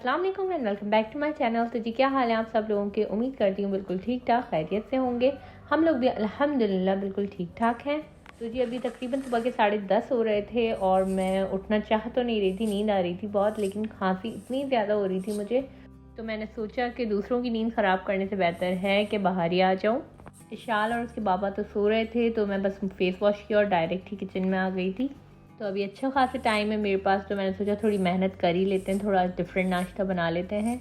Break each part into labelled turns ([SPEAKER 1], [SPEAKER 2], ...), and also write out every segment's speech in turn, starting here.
[SPEAKER 1] अस्सलाम वालेकुम and welcome back to my channel. तो जी क्या हाल है आप सब लोगों के, उम्मीद करती हूँ बिल्कुल ठीक ठाक खैरियत से होंगे। हम लोग भी अल्हम्दुलिल्लाह बिल्कुल ठीक ठाक हैं। तो जी अभी तकरीबन सुबह के 10:30 हो रहे थे और मैं उठना चाह तो नहीं रही थी, नींद आ रही थी बहुत, लेकिन खांसी इतनी ज़्यादा हो रही थी मुझे, तो मैंने सोचा कि दूसरों की नींद ख़राब करने से बेहतर है कि बाहर ही आ जाऊँ। इशाल और उसके बाबा तो सो रहे थे, तो मैं बस फेस वॉश किया और डायरेक्ट ही किचन में आ गई थी। तो अभी अच्छा खासा टाइम है मेरे पास, तो मैंने सोचा थोड़ी मेहनत कर ही लेते हैं, थोड़ा डिफरेंट नाश्ता बना लेते हैं।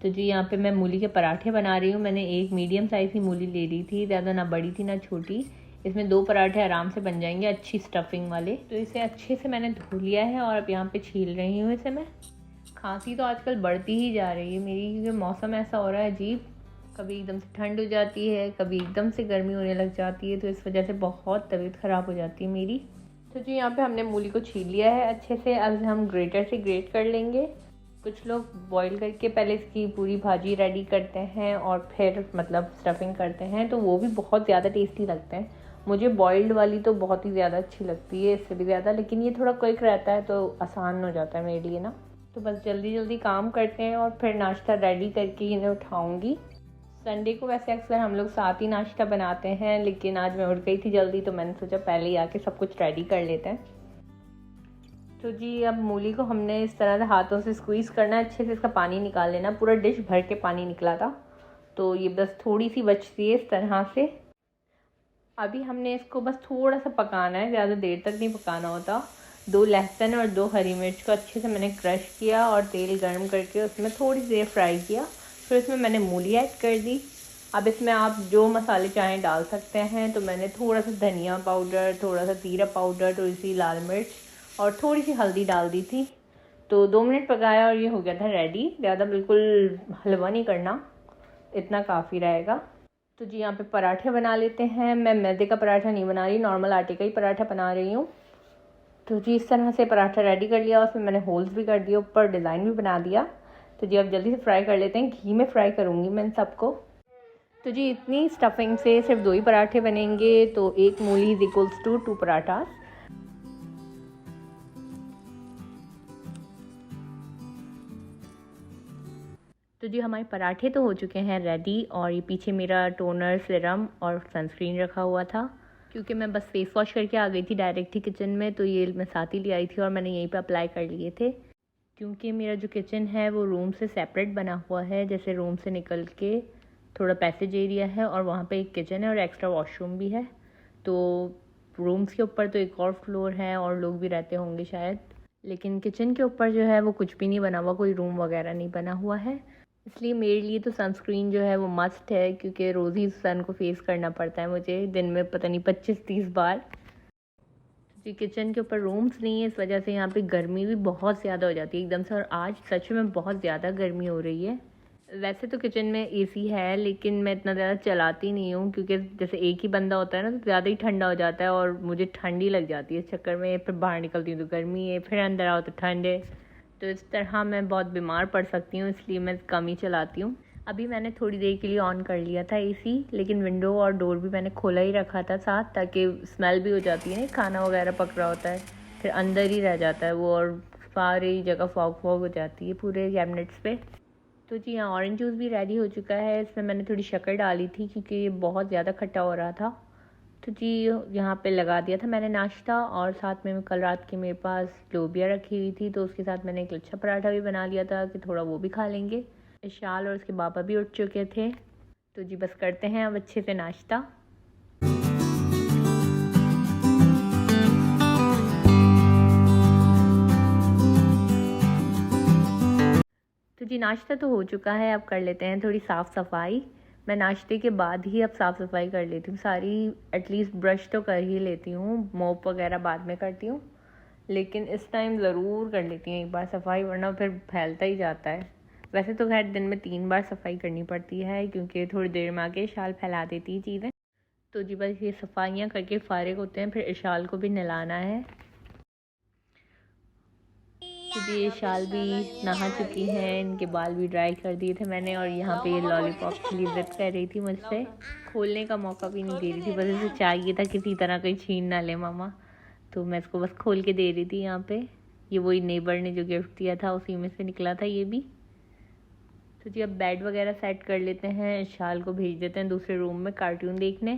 [SPEAKER 1] तो जी यहाँ पे मैं मूली के पराठे बना रही हूँ। मैंने एक मीडियम साइज़ की मूली ले ली थी, ज़्यादा ना बड़ी थी ना छोटी। इसमें 2 पराठे आराम से बन जाएंगे, अच्छी स्टफिंग वाले। तो इसे अच्छे से मैंने धो लिया है और अब यहाँ पे छील रही हूँ इसे मैं। खांसी तो आजकल बढ़ती ही जा रही है मेरी, क्योंकि मौसम ऐसा हो रहा है अजीब, कभी एकदम से ठंड हो जाती है, कभी एकदम से गर्मी होने लग जाती है, तो इस वजह से बहुत तबीयत ख़राब हो जाती है मेरी। तो जी यहाँ पे हमने मूली को छील लिया है अच्छे से। अब हम ग्रेटर से ग्रेट कर लेंगे। कुछ लोग बॉईल करके पहले इसकी पूरी भाजी रेडी करते हैं और फिर मतलब स्टफिंग करते हैं, तो वो भी बहुत ज़्यादा टेस्टी लगते हैं। मुझे बॉइल्ड वाली तो बहुत ही ज़्यादा अच्छी लगती है इससे भी ज़्यादा, लेकिन ये थोड़ा क्विक रहता है तो आसान हो जाता है मेरे लिए ना। तो बस जल्दी जल्दी काम करते हैं और फिर नाश्ता रेडी करके इन्हें उठाऊँगी। संडे को वैसे अक्सर हम लोग साथ ही नाश्ता बनाते हैं, लेकिन आज मैं उठ गई थी जल्दी, तो मैंने सोचा पहले ही आके सब कुछ रेडी कर लेते हैं। तो जी अब मूली को हमने इस तरह से हाथों से स्क्वीज़ करना है, अच्छे से इसका पानी निकाल लेना। पूरा डिश भर के पानी निकला था, तो ये बस थोड़ी सी बचती है इस तरह से। अभी हमने इसको बस थोड़ा सा पकाना है, ज़्यादा देर तक नहीं पकाना होता। 2 लहसुन और 2 हरी मिर्च को अच्छे से मैंने क्रश किया और तेल गर्म करके उसमें थोड़ी देर फ्राई किया। फिर इसमें मैंने मूली ऐड कर दी। अब इसमें आप जो मसाले चाहें डाल सकते हैं। तो मैंने थोड़ा सा धनिया पाउडर, थोड़ा सा जीरा पाउडर, थोड़ी सी लाल मिर्च और थोड़ी सी हल्दी डाल दी थी। तो 2 मिनट पकाया और ये हो गया था रेडी। ज़्यादा बिल्कुल हलवा नहीं करना, इतना काफ़ी रहेगा। तो जी यहाँ पे पराठे बना लेते हैं। मैं मैदे का पराठा नहीं बना रही, नॉर्मल आटे का ही पराठा बना रही हूँ। तो जी इस तरह से पराठा रेडी कर लिया, उसमें मैंने होल्स भी कर दिए, ऊपर डिज़ाइन भी बना दिया। तो जी अब जल्दी से फ्राई कर लेते हैं, घी में फ्राई करूँगी मैं इन सबको। तो जी इतनी स्टफिंग से सिर्फ 2 ही पराठे बनेंगे, तो 1 मूली इज इक्वल्स टू 2 पराठा। तो जी हमारे पराठे तो हो चुके हैं रेडी, और ये पीछे मेरा टोनर, सीरम और सनस्क्रीन रखा हुआ था, क्योंकि मैं बस फेस वॉश करके आ गई थी डायरेक्ट ही किचन में, तो ये मैं साथ ही ले आई थी और मैंने यहीं पे अप्लाई कर लिए थे। क्योंकि मेरा जो किचन है वो रूम से सेपरेट बना हुआ है, जैसे रूम से निकल के थोड़ा पैसेज एरिया है और वहाँ पे एक किचन है और एक्स्ट्रा वॉशरूम भी है। तो रूम्स के ऊपर तो एक और फ्लोर है और लोग भी रहते होंगे शायद, लेकिन किचन के ऊपर जो है वो कुछ भी नहीं बना हुआ, कोई रूम वगैरह नहीं बना हुआ है। इसलिए मेरे लिए तो सनस्क्रीन जो है वो मस्ट है, क्योंकि रोज़ ही सन को फेस करना पड़ता है मुझे, दिन में पता नहीं 25-30 बार। जी किचन के ऊपर रूम्स नहीं है, इस वजह से यहाँ पे गर्मी भी बहुत ज़्यादा हो जाती है एकदम से, और आज सच में बहुत ज़्यादा गर्मी हो रही है। वैसे तो किचन में एसी है, लेकिन मैं इतना ज़्यादा चलाती नहीं हूँ, क्योंकि जैसे एक ही बंदा होता है ना, तो ज़्यादा ही ठंडा हो जाता है और मुझे ठंडी लग जाती है इस चक्कर में। फिर बाहर निकलती हूँ तो गर्मी है, फिर अंदर आओ तो ठंड है, तो इस तरह मैं बहुत बीमार पड़ सकती हूँ, इसलिए मैं कम ही चलाती हूँ। अभी मैंने थोड़ी देर के लिए ऑन कर लिया था एसी, लेकिन विंडो और डोर भी मैंने खोला ही रखा था साथ, ताकि स्मेल भी हो जाती है ना, खाना वगैरह पक रहा होता है फिर अंदर ही रह जाता है वो, और सारी जगह फॉग फॉग हो जाती है पूरे कैबिनेट्स पे। तो जी यहाँ ऑरेंज जूस भी रेडी हो चुका है। इसमें मैंने थोड़ी शक्कर डाली थी क्योंकि ये बहुत ज़्यादा खट्टा हो रहा था। तो जी यहाँ पे लगा दिया था मैंने नाश्ता, और साथ में कल रात की मेरे पास लोबिया रखी हुई थी, तो उसके साथ मैंने एक लच्छा पराठा भी बना लिया था कि थोड़ा वो भी खा लेंगे। इशाल और उसके पापा भी उठ चुके थे। तो जी बस करते हैं अब अच्छे से नाश्ता। तो जी नाश्ता तो हो चुका है, अब कर लेते हैं थोड़ी साफ़ सफाई। मैं नाश्ते के बाद ही अब साफ़ सफाई कर लेती हूँ सारी, एटलीस्ट ब्रश तो कर ही लेती हूँ, मोप वगैरह बाद में करती हूँ, लेकिन इस टाइम ज़रूर कर लेती हूँ एक बार सफाई, वरना फिर फैलता ही जाता है। वैसे तो खैर दिन में 3 बार सफाई करनी पड़ती है, क्योंकि थोड़ी देर में आके इशाल फैला देती है चीज़ें। तो जी बस ये सफाइयाँ करके फ़ारिग होते हैं, फिर इशाल को भी नहलाना है। तो जी ये शाल भी नहा चुकी हैं, इनके बाल भी ड्राई कर दिए थे मैंने, और यहाँ पे ये लॉलीपॉप के लिए ज़िद कर रही थी मुझसे, खोलने का मौका भी नहीं दे रही थी, बस इसे चाहिए था किसी तरह कोई छीन ना ले मामा। तो मैं इसको बस खोल के दे रही थी यहाँ पे। ये वही नेबर ने जो गिफ्ट दिया था उसी में से निकला था ये भी। तो जी अब बेड वगैरह सेट कर लेते हैं, इशाल को भेज देते हैं दूसरे रूम में कार्टून देखने।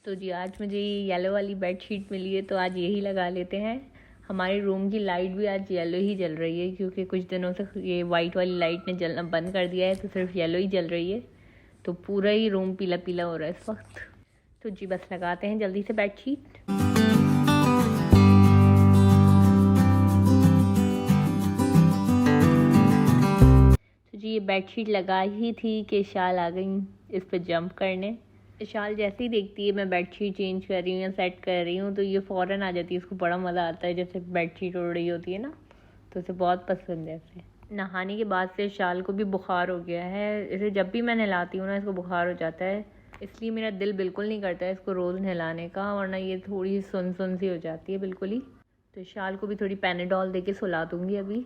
[SPEAKER 1] तो जी आज मुझे ये येलो वाली बेड शीट मिली है तो आज यही लगा लेते हैं। हमारे रूम की लाइट भी आज येलो ही जल रही है क्योंकि कुछ दिनों से ये वाइट वाली लाइट ने जलना बंद कर दिया है, तो सिर्फ येलो ही जल रही है। तो पूरा ही रूम पीला पीला हो रहा है इस वक्त। तो जी बस लगाते हैं जल्दी से बेड शीट। तो जी ये बेड शीट लगा ही थी कि इशाल आ गई इस पर जंप करने। इशाल जैसे ही देखती है मैं बेडशीट चेंज कर रही हूँ या सेट कर रही हूँ तो ये फ़ौरन आ जाती है। इसको बड़ा मज़ा आता है जैसे बेडशीट उड़ रही होती है ना, तो इसे बहुत पसंद है। इसे नहाने के बाद से इशाल को भी बुखार हो गया है। इसे जब भी मैं नहलाती हूँ ना इसको बुखार हो जाता है, इसलिए मेरा दिल बिल्कुल नहीं करता है इसको रोज़ नहलाने का, वरना ये थोड़ी सुन सी हो जाती है बिल्कुल ही। तो इशाल को भी थोड़ी पैनाडॉल दे के सुला दूँगी अभी।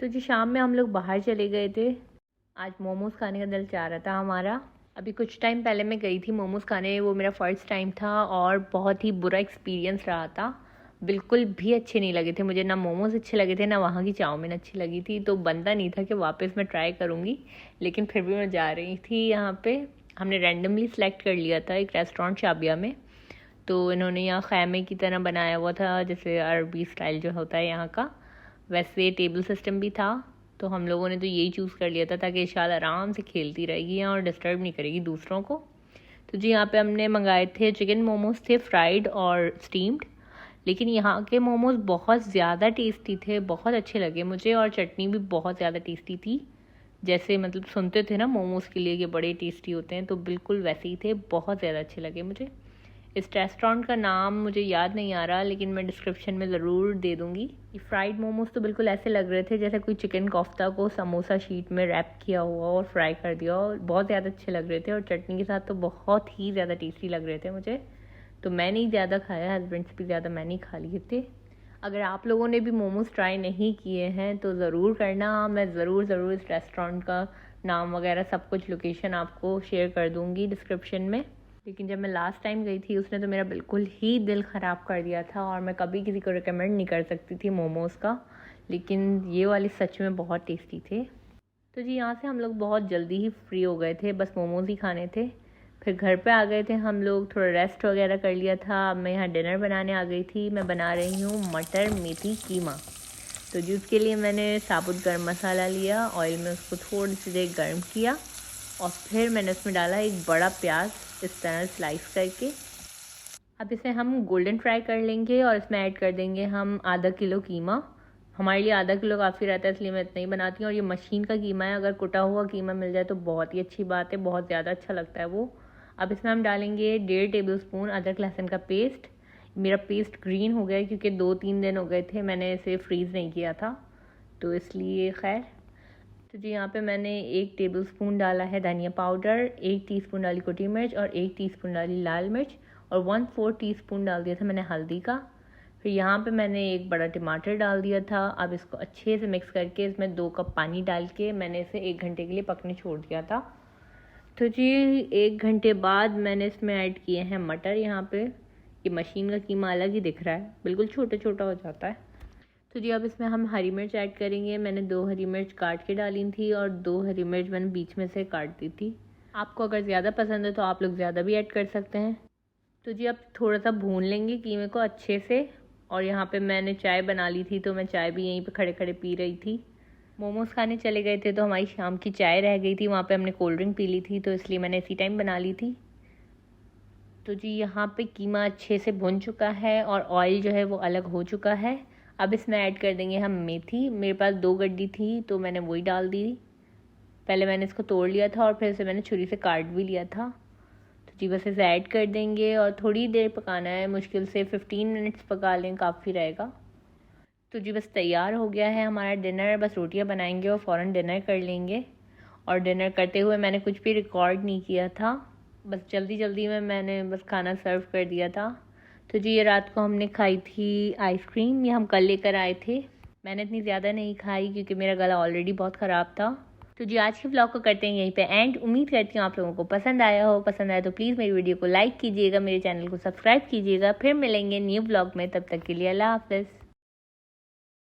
[SPEAKER 1] तो जी शाम में हम लोग बाहर चले गए थे। आज मोमोज़ खाने का दिल चाह रहा था हमारा। अभी कुछ टाइम पहले मैं गई थी मोमोज़ खाने, वो मेरा फ़र्स्ट टाइम था और बहुत ही बुरा एक्सपीरियंस रहा था। बिल्कुल भी अच्छे नहीं लगे थे मुझे, ना मोमोज़ अच्छे लगे थे ना वहाँ की चाउमीन अच्छी लगी थी। तो बनता नहीं था कि वापस मैं ट्राई करूँगी, लेकिन फिर भी मैं जा रही थी। यहाँ पे हमने रैंडमली सेलेक्ट कर लिया था एक रेस्टोरेंट शाबिया में। तो इन्होंने यहाँ खैमे की तरह बनाया हुआ था, जैसे अरबी स्टाइल जो होता है यहाँ का, वैसे टेबल सिस्टम भी था। तो हम लोगों ने तो यही चूज़ कर लिया था ताकि इशाल आराम से खेलती रहेगी और डिस्टर्ब नहीं करेगी दूसरों को। तो जी यहाँ पे हमने मंगाए थे चिकन मोमोज़, थे फ्राइड और स्टीम्ड। लेकिन यहाँ के मोमोज़ बहुत ज़्यादा टेस्टी थे, बहुत अच्छे लगे मुझे, और चटनी भी बहुत ज़्यादा टेस्टी थी। जैसे मतलब सुनते थे ना मोमोज़ के लिए कि बड़े टेस्टी होते हैं, तो बिल्कुल वैसे ही थे, बहुत ज़्यादा अच्छे लगे मुझे। इस रेस्टोरेंट का नाम मुझे याद नहीं आ रहा, लेकिन मैं डिस्क्रिप्शन में ज़रूर दे दूँगी। ये फ्राइड मोमोज़ तो बिल्कुल ऐसे लग रहे थे जैसे कोई चिकन कोफ्ता को समोसा शीट में रैप किया हुआ और फ्राई कर दिया, और बहुत ज़्यादा अच्छे लग रहे थे, और चटनी के साथ तो बहुत ही ज़्यादा टेस्टी लग रहे थे मुझे। तो मैंने ही ज़्यादा खाया, हस्बैंड से भी ज़्यादा मैंने ही खा लिए थे। अगर आप लोगों ने भी मोमोज़ ट्राई नहीं किए हैं तो ज़रूर करना। मैं ज़रूर इस रेस्टोरेंट का नाम वगैरह सब कुछ, लोकेशन आपको शेयर कर दूँगी डिस्क्रिप्शन में। लेकिन जब मैं लास्ट टाइम गई थी उसने तो मेरा बिल्कुल ही दिल ख़राब कर दिया था, और मैं कभी किसी को रिकमेंड नहीं कर सकती थी मोमोज़ का, लेकिन ये वाले सच में बहुत टेस्टी थे। तो जी यहाँ से हम लोग बहुत जल्दी ही फ्री हो गए थे, बस मोमोज़ ही खाने थे। फिर घर पे आ गए थे हम लोग, थोड़ा रेस्ट वगैरह कर लिया था। अब मैं यहाँ डिनर बनाने आ गई थी। मैं बना रही हूँ मटर मेथी कीमा। तो जी उसके लिए मैंने साबुत गर्म मसाला लिया, ऑयल में उसको थोड़ी सी देर गर्म किया, और फिर मैंने उसमें डाला एक बड़ा प्याज इस तरह स्लाइस करके। अब इसे हम गोल्डन फ्राई कर लेंगे और इसमें ऐड कर देंगे हम आधा किलो कीमा। हमारे लिए आधा किलो काफ़ी रहता है, इसलिए मैं इतना ही बनाती हूँ। और ये मशीन का कीमा है, अगर कुटा हुआ कीमा मिल जाए तो बहुत ही अच्छी बात है, बहुत ज़्यादा अच्छा लगता है वो। अब इसमें हम डालेंगे 1.5 टेबल स्पून अदरक लहसुन का पेस्ट। मेरा पेस्ट ग्रीन हो गया क्योंकि 2-3 दिन हो गए थे मैंने इसे फ्रीज़ नहीं किया था, तो इसलिए खैर। तो जी यहाँ पे मैंने 1 टेबल स्पून डाला है धनिया पाउडर, 1 टीस्पून डाली कुटी मिर्च और 1 टीस्पून डाली लाल मिर्च, और 1/4 टीस्पून डाल दिया था मैंने हल्दी का। फिर यहाँ पे मैंने एक बड़ा टमाटर डाल दिया था। अब इसको अच्छे से मिक्स करके इसमें 2 कप पानी डाल के मैंने इसे 1 घंटे के लिए पकने छोड़ दिया था। तो जी 1 घंटे बाद मैंने इसमें ऐड किए हैं मटर। यहाँ पे ये मशीन का कीमा अलग ही दिख रहा है, बिल्कुल छोटा छोटा हो जाता है। तो जी अब इसमें हम हरी मिर्च ऐड करेंगे। मैंने 2 हरी मिर्च काट के डाली थी और 2 हरी मिर्च मैंने बीच में से काट दी थी। आपको अगर ज़्यादा पसंद है तो आप लोग ज़्यादा भी ऐड कर सकते हैं। तो जी अब थोड़ा सा भून लेंगे कीमे को अच्छे से। और यहाँ पे मैंने चाय बना ली थी, तो मैं चाय भी यहीं पे खड़े खड़े पी रही थी। मोमोज़ खाने चले गए थे तो हमारी शाम की चाय रह गई थी, वहाँ पे हमने कोल्ड ड्रिंक पी ली थी, तो इसलिए मैंने इसी टाइम बना ली थी। तो जी यहाँ पे कीमा अच्छे से भुन चुका है और ऑयल जो है वो अलग हो चुका है। अब इसमें ऐड कर देंगे हम मेथी। मेरे पास 2 गड्डी थी तो मैंने वही डाल दी। पहले मैंने इसको तोड़ लिया था और फिर इसे मैंने छुरी से काट भी लिया था। तो जी बस इसे ऐड कर देंगे और थोड़ी देर पकाना है, मुश्किल से 15 मिनट्स पका लें, काफ़ी रहेगा। तो जी बस तैयार हो गया है हमारा डिनर। बस रोटियां बनाएंगे और फ़ौरन डिनर कर लेंगे। और डिनर करते हुए मैंने कुछ भी रिकॉर्ड नहीं किया था, बस जल्दी जल्दी में मैंने बस खाना सर्व कर दिया था। तो जी ये रात को हमने खाई थी आइसक्रीम, ये हम कल लेकर आए थे। मैंने इतनी ज़्यादा नहीं खाई क्योंकि मेरा गला ऑलरेडी बहुत ख़राब था। तो जी आज के व्लॉग को करते हैं यहीं पे एंड। उम्मीद करती हूँ आप लोगों को पसंद आया हो। पसंद आया तो प्लीज़ मेरी वीडियो को लाइक कीजिएगा, मेरे चैनल को सब्सक्राइब कीजिएगा। फिर मिलेंगे न्यू व्लॉग में, तब तक के लिए अल्लाह हाफ़िज़।